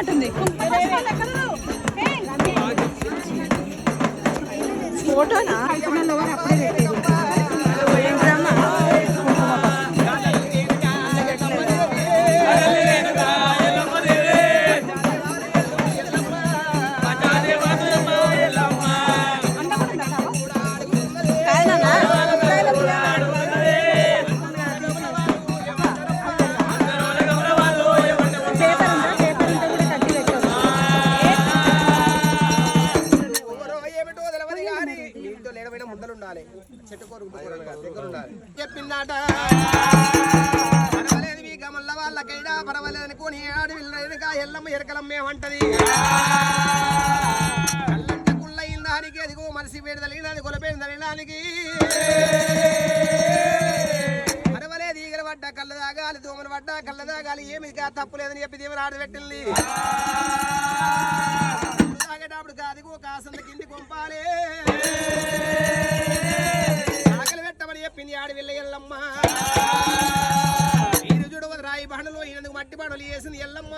ఉన్నట్టుంది ఫోటోనా అప్పుడే పెట్టేది చెప్పిందాట పర్వాలేదు మీ గమల్ల వాళ్ళకైనా పర్వాలేదు అనుకోని ఆడి వెళ్ళక ఎల్లమ్మ ఎరకలమ్మేమంటది కళ్ళంట కుళ్ళయిన దానికి అదిగో మనిషి వేడి తగిలినది గొలపేడి తగిలినానికి పర్వాలేదు ఈగలు పడ్డా కళ్ళ దాగాలి దోమలు పడ్డా కళ్ళ దాగాలి ఏమి తప్పులేదని చెప్పి దేవుడు ఆడ పెట్టింది తాగేటప్పుడు అదిగో కాసంత కింది కొంపాలే చెప్పింది ఆడి వెళ్ళ ఎల్లమ్మ ఈయన చూడవద్దు రాయి బండలు ఈయనకు మట్టి బండలు వేసింది ఎల్లమ్మ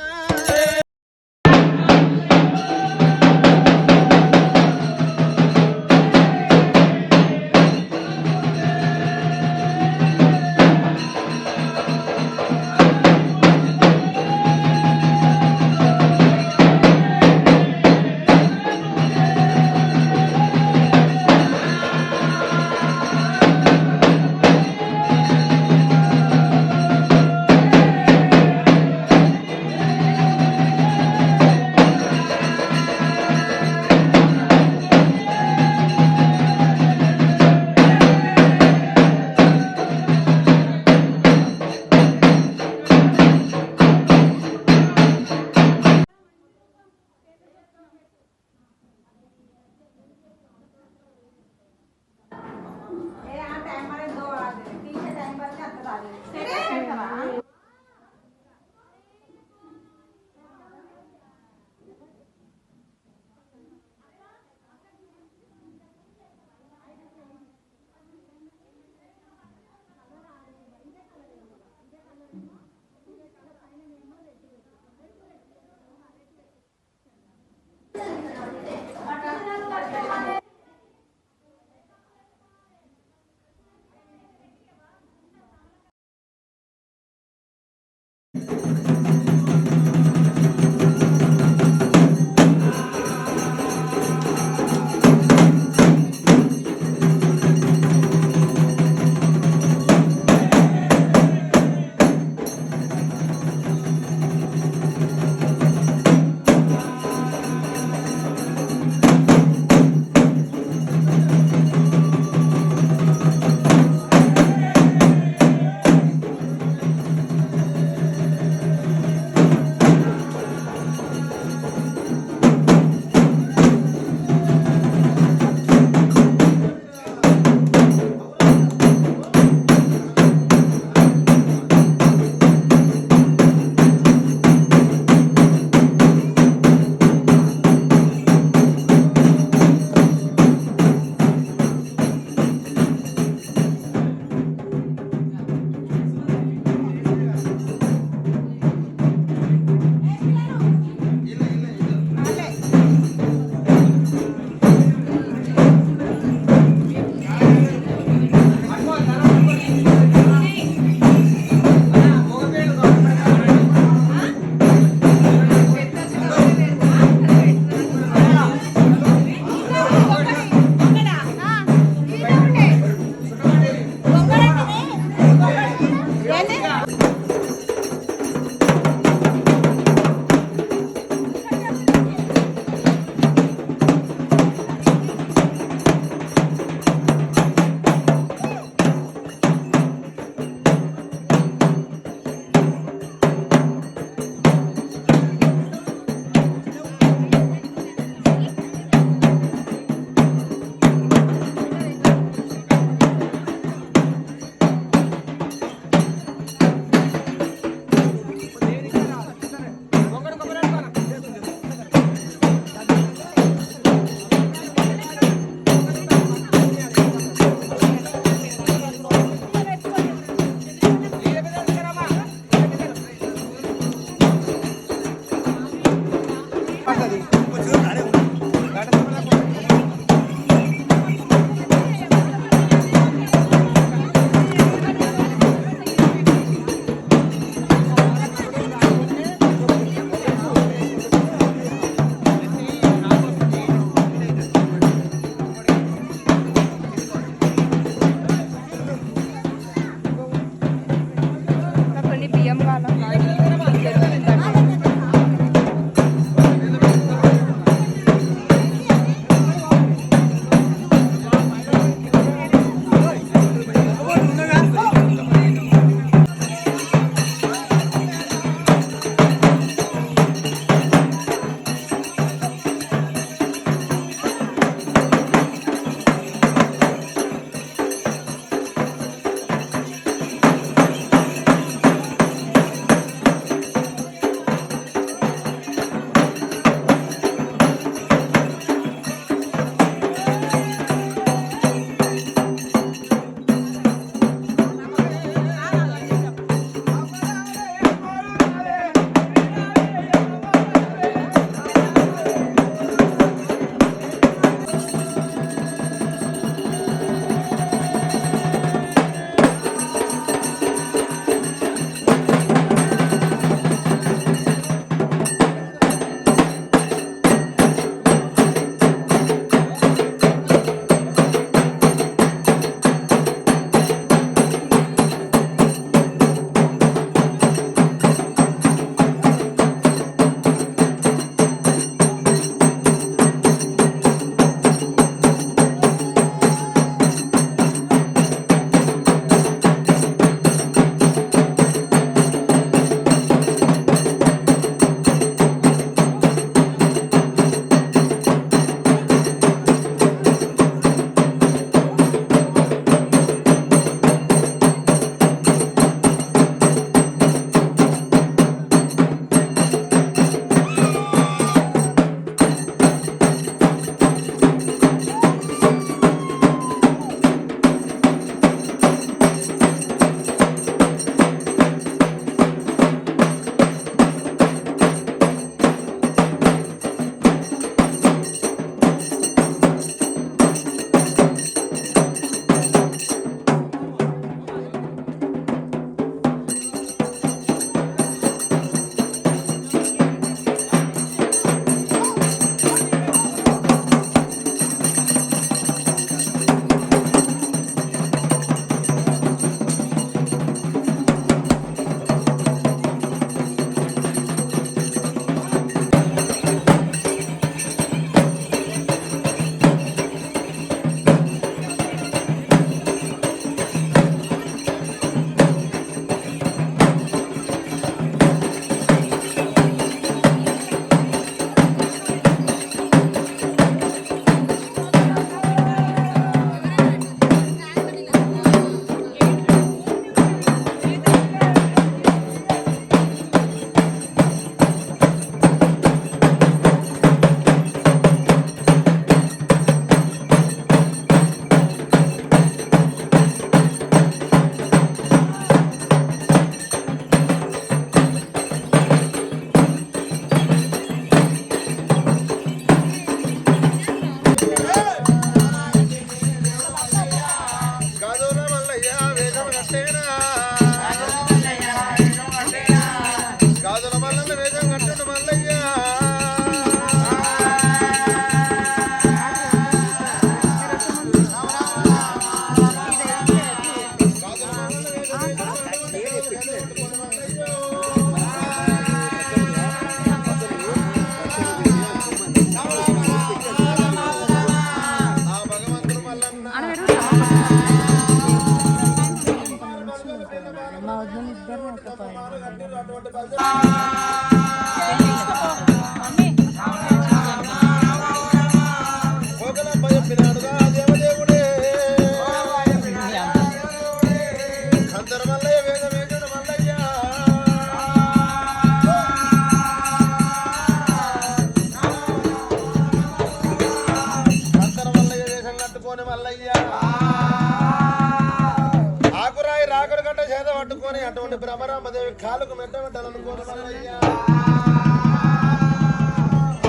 ఆకురాయి రాకడు గంట చేత పట్టుకొని అటువంటి బ్రహ్మరామదేవి కాలుకు మెట్టబెట్టాలనుకోని మల్లయ్య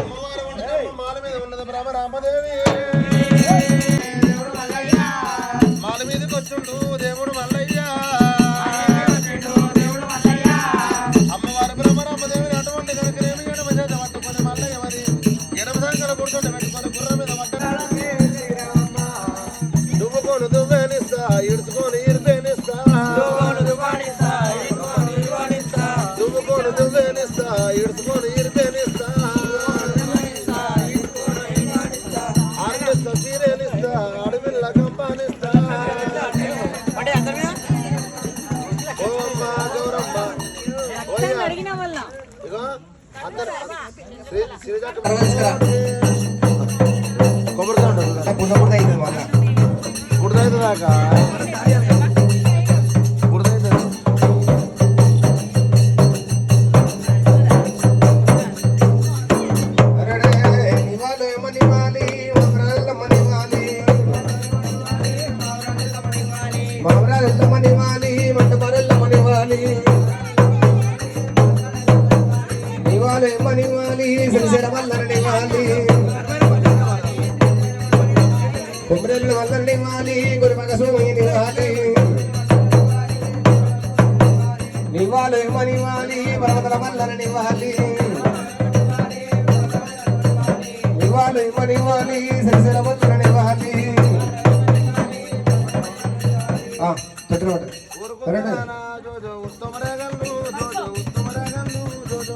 అమ్మవారు వంటి మాల మీద ఉన్నది బ్రహ్మరామదేవి మాల మీదకి వచ్చిండు దేవుడు మల్లయ్య అమ్మవారు బ్రహ్మరామదేవిని అటువంటి కనుకనేమి ఎడమ చేత పట్టుకొని మల్లయ్య మరి ఎడమ సంఖ్యల కూర్చొని పెట్టుకొని గుర్ర మీద దువ్వుకోను దువ్వేనిస్తా ఇడుచుకొని ఇరిపేనిస్తా దువ్వుకోను దువ్వేనిస్తా ఇడుచుకొని ఇరిపేనిస్తా ఆడిస్తా తీరేనిస్తా అడవిల్ల కంపానిస్తా ఓమ్మ గౌరమ్మ ఇగో అందరు కొబ్బరి గుడిదైతుందాకా గుడిదైతుంది కొమ్మరెల్లు వల్లని వాలి గురుమగ సోమిని వాలి నివాలు ఏమని వాలి పర్వతల వల్లని వాలి నివాలు ఏమని వాలి సరిసెల వల్లని వాలి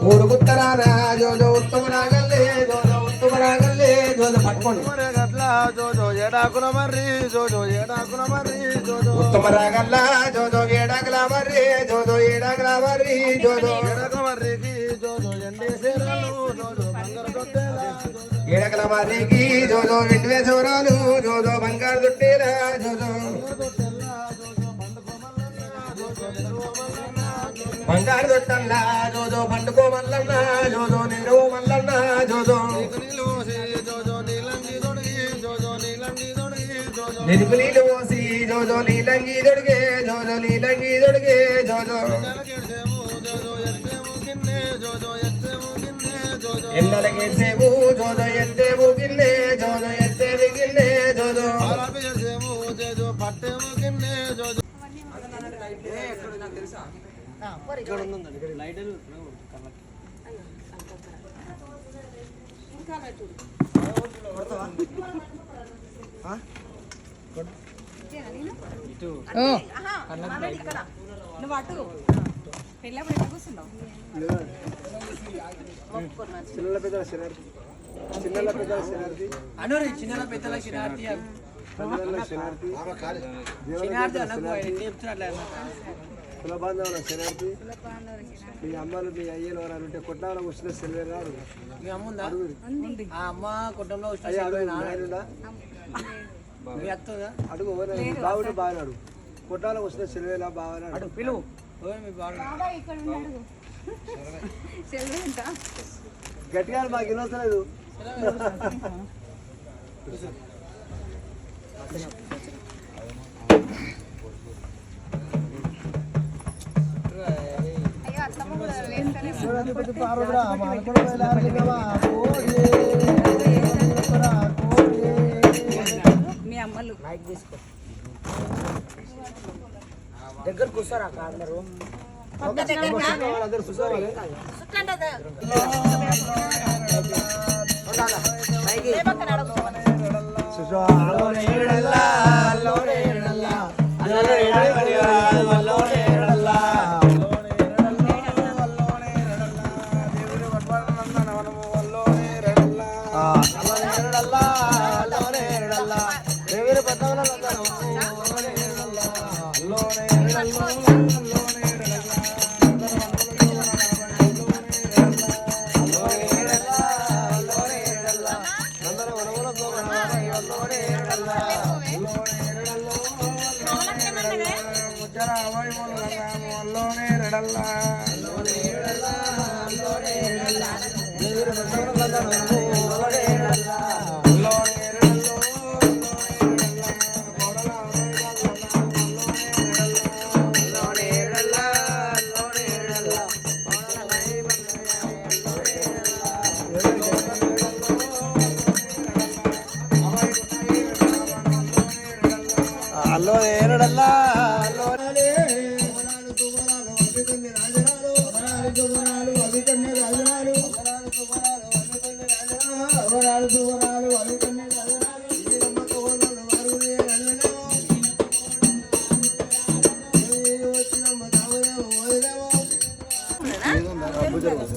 ఊరు గుత్తరానా జోజో ఉత్తమరాగల్లే జోజో ఉత్తమరాగల్లే జోజో పట్టుకోండి జోజో ఏడాకుల మర్రి జోజో ఏడాకుల మర్రి జోజో ఉత్తమరాగల్ల జోజో ఏడాకుల మర్రి జోజో ఏడాకుల మర్రి జోజో ఏడాకుల మర్రికి జోజో ఎండేసేరాలు జోజో బంగారు దొట్టేలా ఏడాకుల మర్రికి జోజో వెండివే చోరాలు జోజో బంగారు దొట్టేలా జోజో బంగారు దొట్టల్లా జోజో పండుకో మల్లన్న జోజో నిండు మల్లన్న జోజో నిలుపు నీళ్ళు పోసి జోజో నీలంగి దొడిగే జోజో నీలంగి దొడిగే జోజో ఎండలకేసేవు జోజో ఎత్తేవు గిన్నె జోజో ఎత్తేవి గిన్నె జోజో పట్టేము గిన్నె జోజో నువ్వు అటు పెళ్ళప్పుడు ఎక్కడ కూర్చున్నావు చిన్నల పెద్దల శనార్థి చిన్నల పెద్దల శనార్థి అనోరి చిన్నల పెద్దల శనార్థి శనార్థి కులబాంధవుల శనార్థి మీ అమ్మలు మీ అయ్యలు ఎవరు ఉంటే కొట్టాలో వచ్చిన సెలవు రాడు మీ అమ్మ ఉందా ఆ అమ్మ కుటుంబంలో మీ అత్తదా అడుగు బావుడు బాగాడు కొట్టాలో వచ్చిన సెలవేలా బాగా అడుగు పిలువు మీ బాగా గట్టిగా మాకు ఇవ్వలేదు మీ అమ్మలు దగ్గర కూర్చోరా అందరూ అల్లో ఏరడల్లా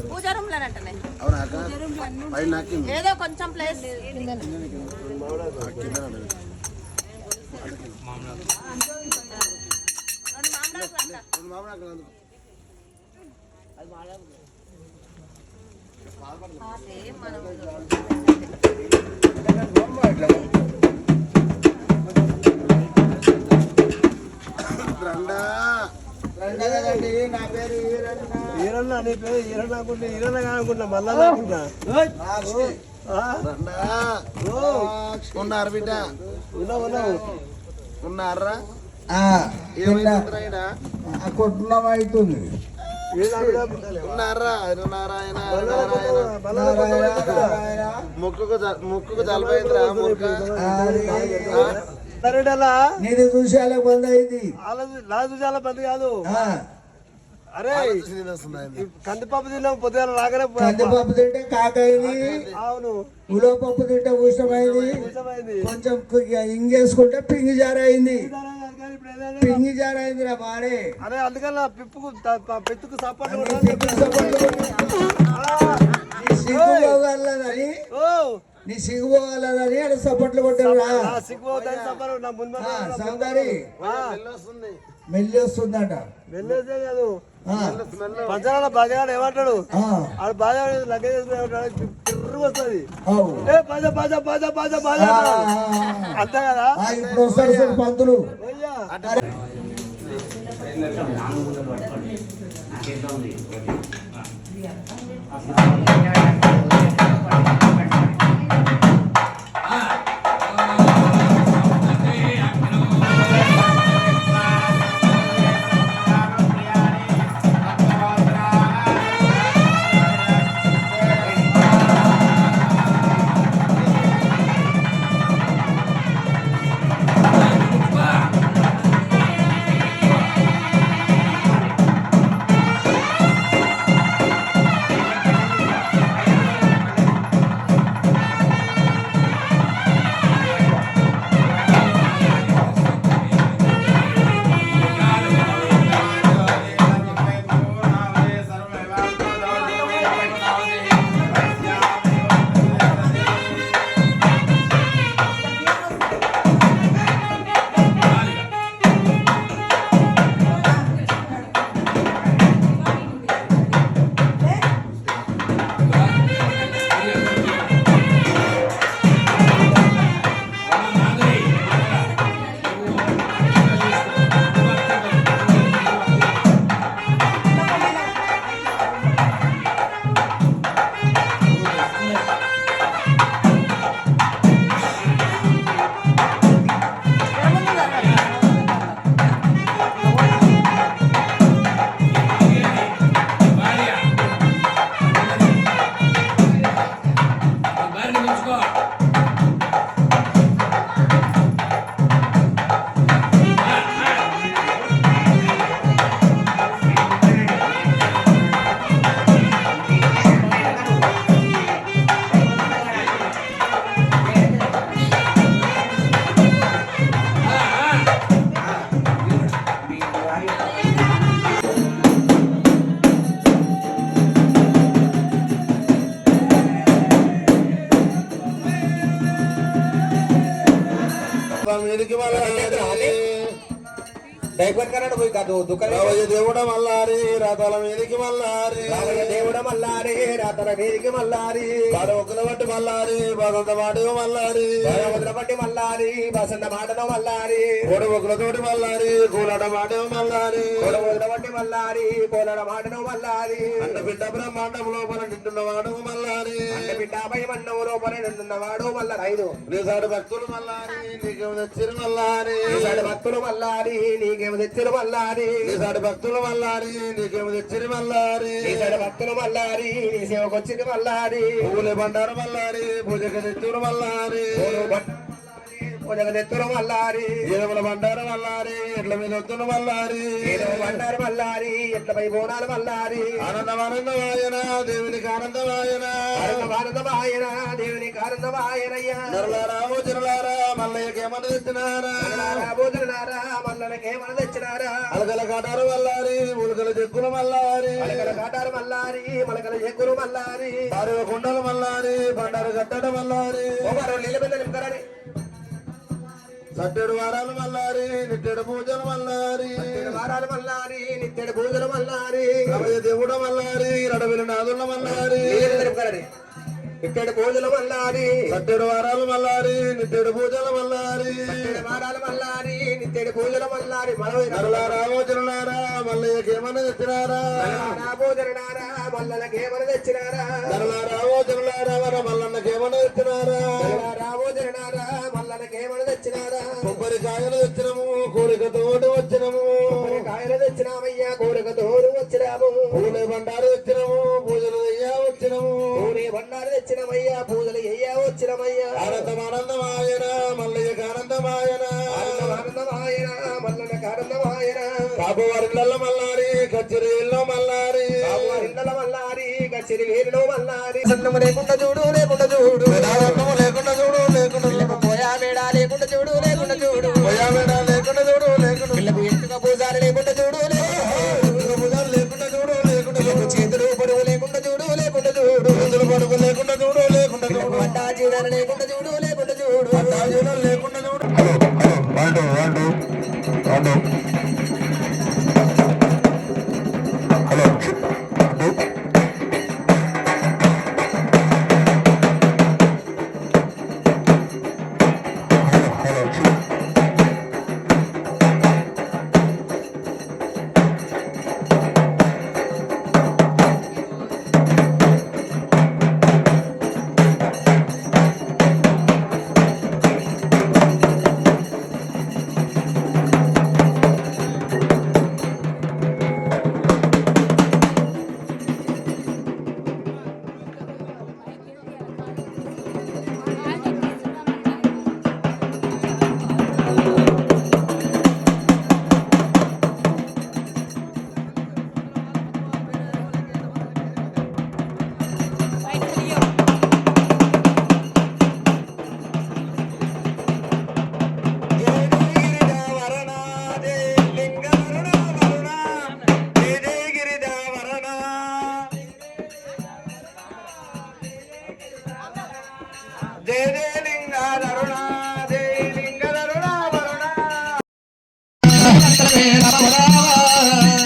పూజ రూమ్ లోనంటనే ఏదో కొంచెం ప్లేస్ ఈరన్న నీ పేరు ఈరన్న అనుకుంటే ఈరన్న కానుకుంటా మళ్ళా ఉన్నారు బిడ్డ ఉన్నావు ఉన్నారా కొట్టున్నాం అవుతుంది ఉన్నారా నారాయణ ముక్కుకు జలపోయిందిరా నేను చూసేలా బంద్ అయింది నా చూసాల బంద్ కాదు అరే కందిపప్పు తిన్నాం పొద్దున రాగానే కందిపప్పు తింటే కాకైంది అవును ఉలో పప్పు తింటే ఊసమైంది కొంచెం ఇంగేసుకుంటే పింగి జారైంది పింగి జారైంది రా బాడే అరే అందుకని నా పెట్టుకు సపోర్ట్ సిగ్గుపోగలదని నీ సిగ్గుపోగలదని అక్కడ సపోర్ట్లు కొట్టారు సౌదారి మెల్లి వస్తుందట వెళ్ళేదే కాదు పంచనాల బాగా ఏమంటాడు ఆడు బాగా లగేజ్ వస్తుంది బాజా బాజా బాజా బాజా బాజా అంతే కదా ఇప్పుడు వస్తారు పంతులు డైపర్ కన్నాడు పోయి కాదు దుఃఖం దేవుడ మల్లారి రాతల మీదికి మల్లారి దేవుడ మల్లారి రాతల మీదికి మల్లారి ఒకల బట్టి మల్లారి బసంత మాటకు మల్లారి ఒకల బట్టి మల్లారి బసంత మాటను మల్లారి ఒకలతోటి మల్లారి కూలడ మాటకు మల్లారి ఒకల బట్టి మల్లారి కూలడ మాటను మల్లారి అన్న బిడ్డ బ్రహ్మాండం లోపల నిండున్నవాడు మల్లారి అన్న బిడ్డ భయమన్నం లోపల నిండున్నవాడు మల్లారైదు నీసాడు భక్తులు మల్లారి నీకేమో తెచ్చిరు మల్లారి నీసాడు భక్తులు మల్లారి నీకేమో తెచ్చిరు మల్లారి నీసాడు భక్తులు మల్లారి నీకేమో తెచ్చిరు మల్లారి నీసాడు భక్తులు మల్లారి నీ సేవకొచ్చిరు మల్లారి పూలే బండారు మల్లారి పూజకు తెచ్చురు మల్లారి పూజకు తెచ్చురు మల్లారి ఏదముల బండారు మల్లారి ఎట్ల మీద వస్తున్న మల్లారి బండారు మల్లారి ఎట్లపై బోనాలు మల్లారి ఆనందమానందమాయన దేవునికి ఆనందమాయన ఆనందమానందమాయన దేవునికి ఆనందమాయనయ్యా నరులారా భోజనలారా మల్లయ్యకేమని తెచ్చినారా భోజనారా మల్లలకేమని తెచ్చినారా అలగల కాటారు మల్లారి ములకల చెక్కులు మల్లారి అలగల కాటారు మల్లారి మలకల చెక్కులు మల్లారి బారువ కుండలు మల్లారి బండారు గట్టడ మల్లారి నీళ్ళ మీద నింపుతారని సట్టెడు వారాలు మల్లారి నిట్టెడు పూజలు మల్లారి వారాలు మల్లారి నిట్టెడు పూజలు మల్లారి దేవుడు మల్లారి రడవిల నాదుల మల్లారి నిట్టెడు పూజలు మల్లారి సట్టెడు వారాలు మల్లారి నిట్టెడు పూజలు మల్లారి వారాలు మల్లారి నిట్టెడు పూజలు మల్లారి నరులారా భోజనారా మల్లయ్యకేమని తెచ్చినారా భోజనారా మల్లలకేమని తెచ్చినారా నరులారా భోజనారా మన మల్లన్నకేమని తెచ్చినారా భోజనారా మల్లలకేమని తెచ్చినారా కొబ్బరికాయలు తెచ్చినాము కోరికతోడు వచ్చినాము కాయలు తెచ్చినామయ్యా కోరికతోడు వచ్చినాము పూలే బండారు తెచ్చినాము పూజలు అయ్యా వచ్చినాము పూలే బండారు తెచ్చినమయ్యా పూజలు అయ్యా వచ్చినమయ్యా ఆనందమానందమాయన మల్లయ్యకు ఆనందమాయన ఆనందమాయన మల్లయ్యకు ఆనందమాయన బాబు వారిళ్ళ మల్లారి కచ్చిరీల్లో మల్లారి బాబు వారిళ్ళ మల్లారి కచ్చిరీలో మల్లారి సన్నము లేకుండా చూడు లేకుండా చూడు లేకుండా చూడు లేకుండా పోయా వేడా లేకుండా చూడు లేకుండా చూడు పోయా వేడా లేకుండా చూడు లేకుండా పిల్లకు ఎంటుక పూజాలు లేకుండా చూడు పూజాలు లేకుండా చూడు లేకుండా చేతులు పొడుగు లేకుండా చూడు లేకుండా చూడు చేతులు పొడుగు లేకుండా చూడు లేకుండా చూడు అడ్డా జీవనాలు లేకుండా చూడు లేకుండా చూడు అడ్డా జీవనాలు లేకుండా చూడు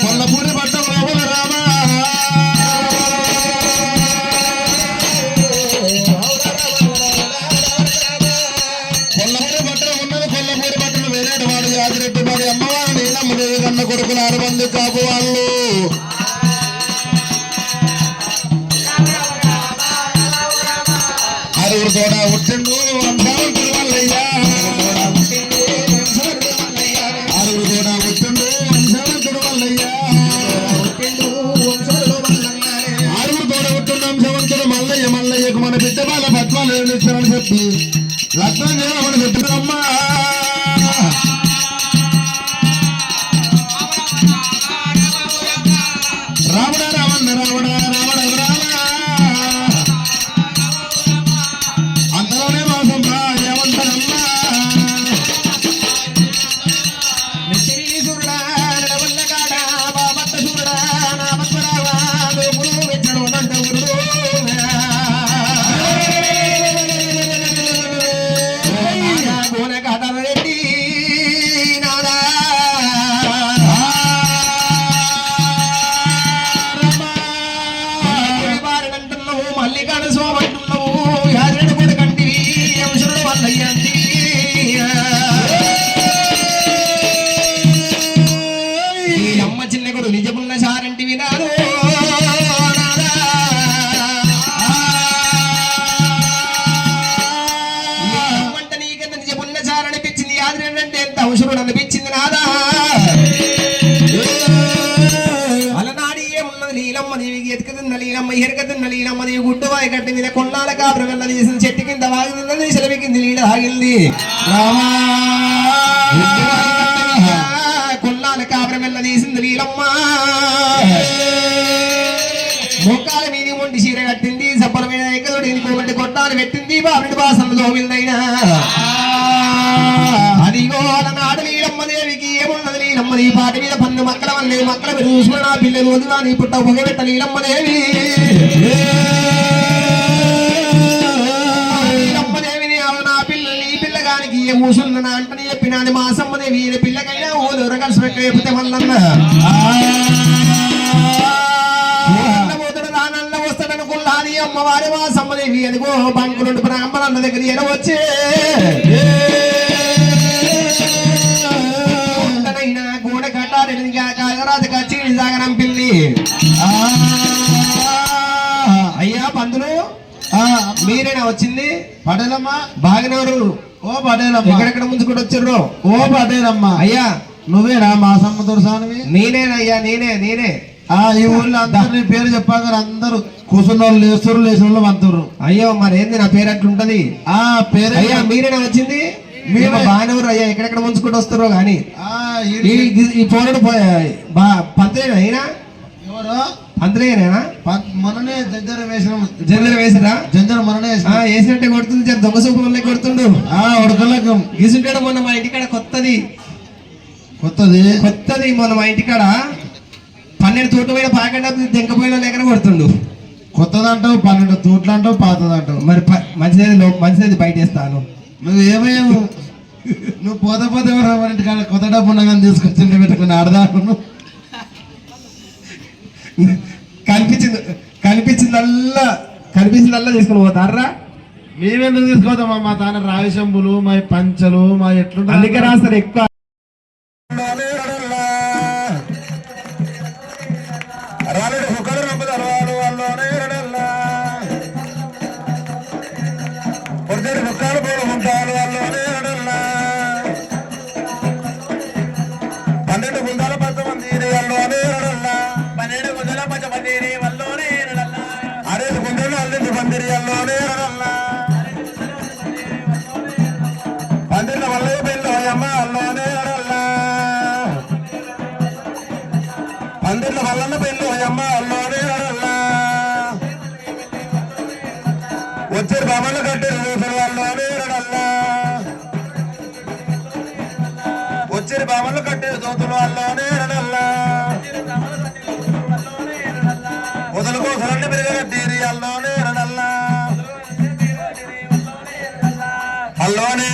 కొల్లపూరి పట్టం రాముల రామ కొల్లపూరి పట్టణం ఉన్నది కొల్లపూరి పట్టణం వేరేటి వాడు యాదిరెడ్డి వాడి అమ్మవారు నీలమ్మ దేవి కన్న కొడుకులు 6 మంది కాపు వాళ్ళు ఆరుగురు తోడ ఉట్టిండు వంశావంతుడు వల్లయ్యా ఆరుగురు తోడ ఉట్టిండు వంశావంతుడు వల్లయ్యా ఆరుగురు తోడ ఉట్టిండు వంశవంతుడు మల్లయ్య మల్లయ్యకు మన బిడ్డ వాళ్ళ పద్మాలు ఇస్తారని చెప్పి లగ్నం చేయమని చెప్పినమ్మా రావడా రావణ రావడా రావణ రావణ అంతలోనే మాసం రా ఏమంటారమ్మా నిశ్చరీసురుడా నడవల్లగాడా బాబత్త సూరుడా నా మత్వరావా లోపులు వెచ్చడు నంటవురుడు గోనక కొడు నిజమున్న సారంటి వినాడు వంట నీకెంత నిజమున్న సారనిపించింది ఆదరణంటే ఎంత అవసరం అనిపించింది నాదా అలనాడి ఏమున్నది నీలమ్మ నీవికి ఎతుకుతున్న నీలమ్మ ఎరకతున్న నీలమ్మ నీవు గుడ్డువాయి కట్టి మీద కొన్నాళ్ళ కాపురం వెళ్ళ తీసిన చెట్టు కింద వాగుతున్నది సెలవి కింద నీళ్ళు ఆగింది కొన్నాళ్ళ కాపురం వెళ్ళ తీసింది నీలమ్మ మోకాల మీది మొండి చీర కట్టింది సబ్బల మీద ఎక్కదోడి ఇంకోటి కొట్టాలు పెట్టింది బాబుడి బాసలు దోమిందైనా అదిగో అలనాడు నీలమ్మ దేవికి ఏమున్నది నీలమ్మ నీ పాటి మీద పన్ను మక్కల వల్లే మక్కల మీద చూసుకున్న పిల్లలు వదిలా నీ పుట్ట పొగబెట్ట నీలమ్మ దేవి నీలమ్మ దేవిని నా పిల్లలు నీ పిల్లగానికి ఏ మూసున్న అంటని చెప్పినది మా సమ్మ దేవి ఏ పిల్లకైనా ఊరు కలిసి పెట్టే మల్లన్న వస్తాడనుకున్నాది అమ్మవారి మా సమ్మదేవి అదిగో బంకు రెండు బ్రాహ్మణుల దగ్గర ఎడ వచ్చే గోడ కట్టారెడ్డిగా చీడి సాగరం పిల్లి అయ్యా పందులు మీరేనా వచ్చింది పటేలమ్మా బాగినవరు ఓ పటేలమ్మ ఎక్కడెక్కడ ముందుకు వచ్చారు ఓ పటేలమ్మా అయ్యా నువ్వేనా మా సమ్మ దొరసానివి నేనేనయ్యా నేనే ఈ ఊళ్ళో అందరు నీ పేరు చెప్పాక అందరూ కూర్చున్న వాళ్ళు లేస్తురు లేచిన వాళ్ళు వంతురు అయ్యో మరేంది నా పేరు అట్లుంటది ఆ పేరు అయ్యా మీరేనా వచ్చింది మేము బాగానేవారు అయ్యా ఎక్కడెక్కడ ముంచుకుంటూ వస్తారో గానీ ఈ పోరాడు పంతులేనా అయినా ఎవరు పంతులేనా మొన్ననే జంజర వేసిన జల్లెర వేసిరా జంజర మొన్ననే వేసినట్టే కొడుతుంది దొంగ సూపులే కొడుతుండు ఉడకలకు గీసుంటాడు మొన్న మా ఇంటికాడ కొత్తది మొన్న మా ఇంటికాడ 12 తోట పోయిన పాకండ దెంకపోయిన లేకనే కొడుతుండు కొత్తదంటావు 12 తూట్లు అంటావు పాతదంటావు మరి మంచిది బయట వేస్తాను నువ్వు ఏమయ్యావు నువ్వు పోతే ఇంటికాడ కొత్త డబ్బు ఉన్నా కానీ తీసుకొచ్చి పెట్టుకుని ఆడదాను కనిపించిందల్లా తీసుకుని పోతారా మేమెందుకు తీసుకోతామా మా తాన రావిశంబులు మా పంచలు మా ఎట్లుంటే అందుకే రాస్తారు ఎక్కువ పందిర్ల వల్లన్న పెళ్ళి అమ్మ అల్లోనే వచ్చారు బామలు కట్టారు అల్లోనే వచ్చారు బామలు కట్టారు దోతులు అల్లోనే వదలు కోసలన్నీ పెరగట్టిరి అల్లోనే అల్లోనే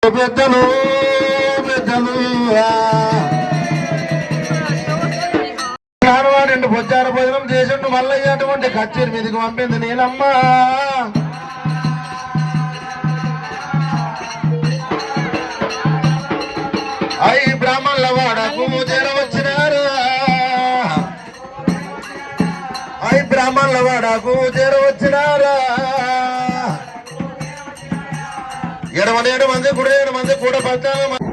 పెద్దలు పెద్దలు రెండు బొచ్చార భోజనం చేసిండు మల్లయ్య అటువంటి కచ్చేరి మీదకి పంపింది నీలమ్మ. అయి బ్రాహ్మణుల వాడకు చేరవచ్చినారు, అయి బ్రాహ్మణుల వాడకు చేరవచ్చినారా. 7 మంది కుడి 7 మంది కూడా 14 మంది